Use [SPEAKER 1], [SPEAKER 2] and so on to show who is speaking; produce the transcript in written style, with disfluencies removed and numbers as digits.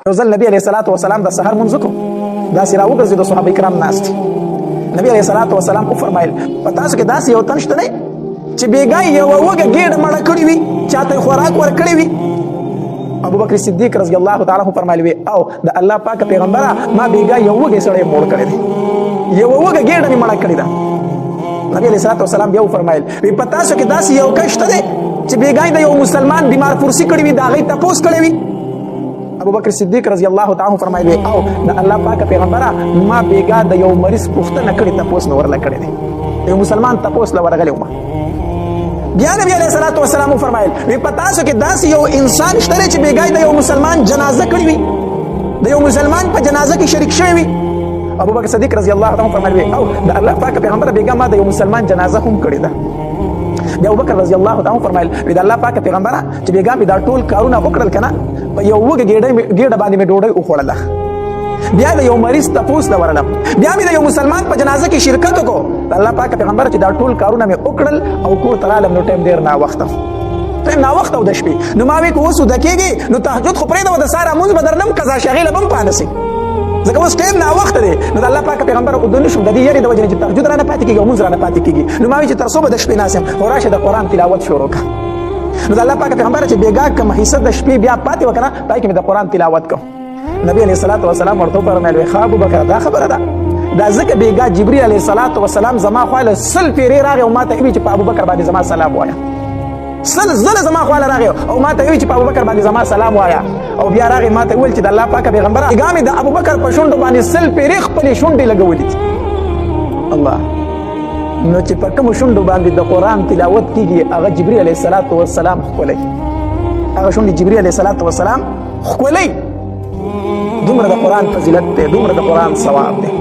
[SPEAKER 1] یو ځل نبی علیه الصلاة والسلام د سحر مونځ وکړو، داسې راوګرځېد، د صحابه کرام ناست دي. نبی علیه الصلاة والسلام وفرمایل په تاسو کې داسې یو تن شته دی چې بېګا یوه وږه ګېډه مړه کړې وي، چاته یې خوراک ورکړی وي؟ ابوبکر صدیق رضی الله تعالی عنه فرمایلی وي او د الله پاک پیغمبره ما بېګا یو وږی سړی موړ کړی دی، یوه وږه ګېډه مې مړه کړې ده. نبی علیه الصلاة والسلام بیا وفرمایل وي په تاسو کې داسې یو کس شته دی چې بېګا د یو مسلمان بیمار پرسي کړې وي، د هغې تپوس کړی وي؟ ابوبکر صدیق رضی الله تعالی عنه فرمایلی او د الله پاک پیغمبره ما بېګا د یو مریض پوښتنه کړې، تپوس مې ورله کړی دی، د یو مسلمان تپوس له ورغلی وم. بیا نبی علیه الصلاة والسلام وفرمایل وی په تاسو کې داسې یو انسان شته دی چې بېګا د یو مسلمان جنازه کړې وي، د یو مسلمان په جنازه کې شریک شوی وي؟ ابوبکر صدیق رضی الله عنه فرمایل وی او د الله پاک پیغمبر بېګا ما د یو مسلمان جنازه هم کړې ده. بیا ابوبکر رضی الله عنه فرمایل وی د الله پاک پیغمبره چې بېګا مې دا ټول کارونه وکړل که نه، په یو وږه ګېډه باندې مې ډوډۍ وخوړله، بیا د یو مریض تپوس له ورلم، بیا مې د یو مسلمان په جنازه کې شرکت وکړو. د الله پاک پیغمبر چې دا ټول کارونه مې وکړل او کور ته رالم، نو ټایم ډېر ناوخته او د شپې. نو ما وی که اوس وده کېږي نو تهجد خو پرېږده، د سهار لمونځ به درنم قضا شغیله به هم پانه سي، ځکه اوس ټایم ناوخته دی. نو د الله پاک پیغمبر اوده نه شم د دې یارې د وجې نه چې تهجد رانه پاتې کېږي او مونځ رانه پاتې کېږي. نو ما وی چې تر څو به د شپې ناست یم، خو راشه د قرآن تلاوت شروع کړه. نو د الله پاک پیغمبر چې بېګا کوم حصه د شپې بیا پاتې وه که نه، پای کې مې د قرآن تلاوت کړو. نبی علیه الصلاة والسلام ورته وفرمیل وی ښه ابوبکر دا خبره ده، دا ځکه بېګا جبریل علیه الصلاة والسلام زما خواله 100 پیرې راغی او ما ته ویل چې په ابوبکر باندې زما سلام وایه. 100 ځله زما خواله راغی او ما ته ویل چې په ابوبکر باندې زما سلام وایه. او بیا راغی ما ته ویل چې د الله پاک پیغمبره بېګا مې د ابوبکر په شونډو باندې 100 پیرې خپلې شونډې لګولې دي. الله، نو چې په کومو شونډو باندې د قرآن تلاوت کېږي هغه جبریل علیه الصلاة والسلام ښکلی، هغه شونډې جبریل علیه الصلاة والسلام ښکلی. دومره د قرآن فضیلت دی، دومره د قرآن ثواب دی.